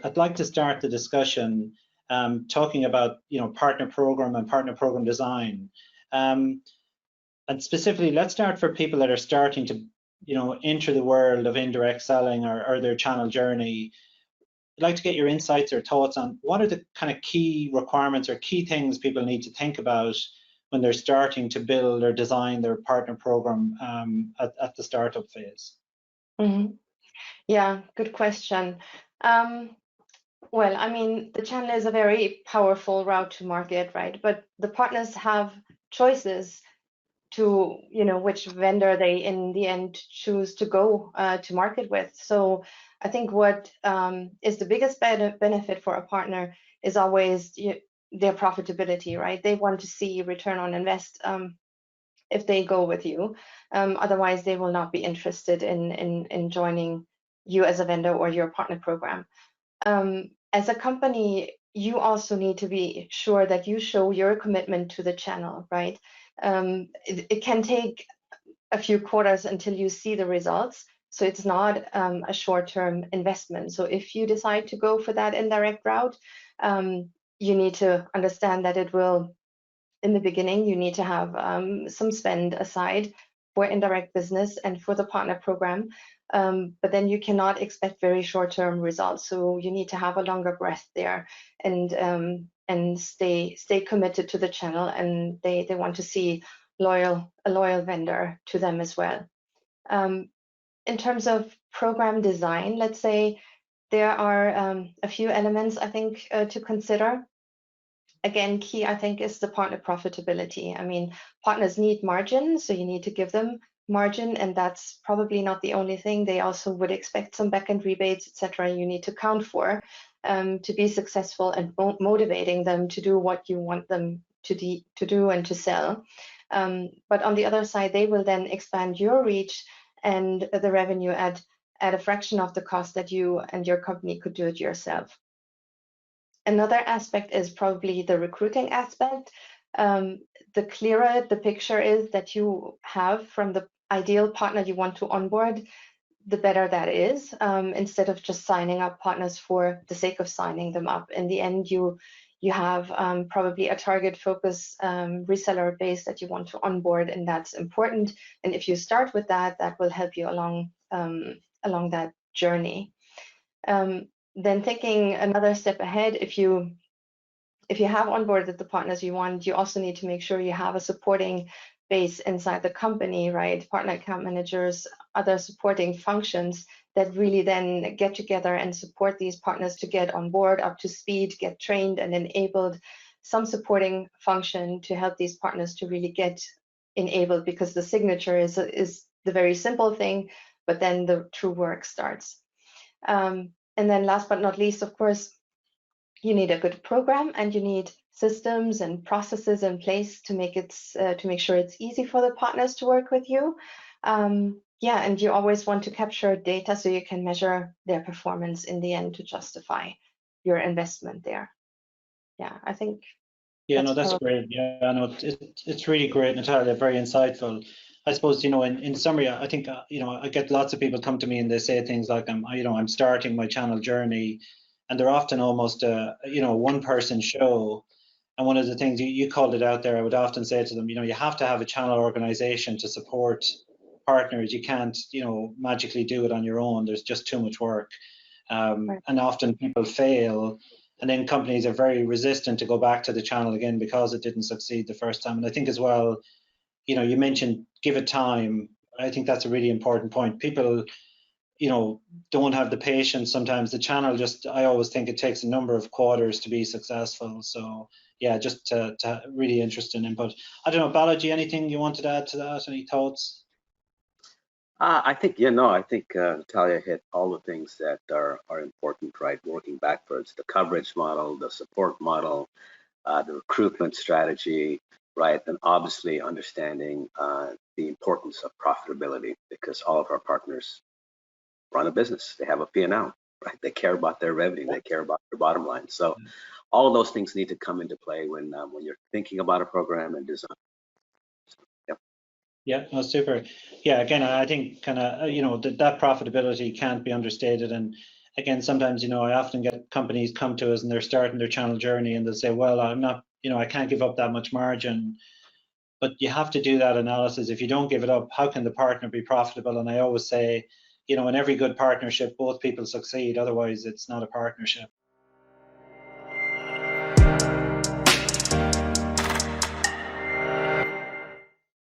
I'd like to start the discussion talking about partner program and partner program design. And specifically, let's start for people that are starting to enter the world of indirect selling or their channel journey. I'd like to get your insights or thoughts on what are the kind of key requirements or key things people need to think about when they're starting to build or design their partner program at the startup phase. Mm-hmm. Yeah, good question. Well, I mean, the channel is a very powerful route to market, right? But the partners have choices to, which vendor they in the end choose to go to market with. So I think what is the biggest benefit for a partner is always their profitability, right? They want to see return on invest if they go with you. Otherwise, they will not be interested in joining you as a vendor or your partner program. As a company, you also need to be sure that you show your commitment to the channel, right? It can take a few quarters until you see the results. So it's not a short-term investment. So if you decide to go for that indirect route, you need to understand that it will, in the beginning, you need to have some spend aside for indirect business and for the partner program. But then you cannot expect very short-term results. So you need to have a longer breath there and stay committed to the channel, and they want to see a loyal vendor to them as well. In terms of program design, let's say there are a few elements I think to consider. Again, key I think is the partner profitability. I mean, partners need margin, so you need to give them margin, and that's probably not the only thing. They also would expect some backend rebates, etc. You need to account for to be successful and motivating them to do what you want them to do and to sell. But on the other side, they will then expand your reach and the revenue at a fraction of the cost that you and your company could do it yourself. Another aspect is probably the recruiting aspect. The clearer the picture is that you have from the ideal partner you want to onboard, the better that is, instead of just signing up partners for the sake of signing them up. In the end, you have probably a target focus reseller base that you want to onboard, and that's important. And if you start with that, that will help you along that journey. Then thinking another step ahead, if you have onboarded the partners you want, you also need to make sure you have a supporting base inside the company, right? Partner account managers, other supporting functions that really then get together and support these partners to get on board, up to speed, get trained and enabled, some supporting function to help these partners to really get enabled, because the signature is the very simple thing, but then the true work starts. And then last but not least, of course, you need a good program and you need systems and processes in place to make sure it's easy for the partners to work with you. Yeah, and you always want to capture data so you can measure their performance in the end to justify your investment there. Yeah, I think. Yeah, no, that's great. Yeah, no, it's really great, Natalia, very insightful. I suppose, in summary, I think, I get lots of people come to me and they say things like, I'm starting my channel journey, and they're often almost a, one-person show. And one of the things you called it out there, I would often say to them, you have to have a channel organization to support partners. You can't, magically do it on your own. There's just too much work. Right. And often people fail, and then companies are very resistant to go back to the channel again because it didn't succeed the first time. And I think as well, you mentioned give it time. I think that's a really important point. People, don't have the patience sometimes. The channel I always think it takes a number of quarters to be successful. So yeah, just to really interesting input. I don't know, Balaji, anything you wanted to add to that? Any thoughts? I think, Natalia hit all the things that are important, right? Working backwards, the coverage model, the support model, the recruitment strategy, right? And obviously understanding the importance of profitability, because all of our partners run a business. They have a P&L, right? They care about their revenue. They care about their bottom line. So all of those things need to come into play when you're thinking about a program and design. Yeah, no, super. Yeah, again, I think kind of, that profitability can't be understated. And again, sometimes, I often get companies come to us and they're starting their channel journey and they'll say, well, I'm not, I can't give up that much margin. But you have to do that analysis. If you don't give it up, how can the partner be profitable? And I always say, in every good partnership, both people succeed. Otherwise, it's not a partnership.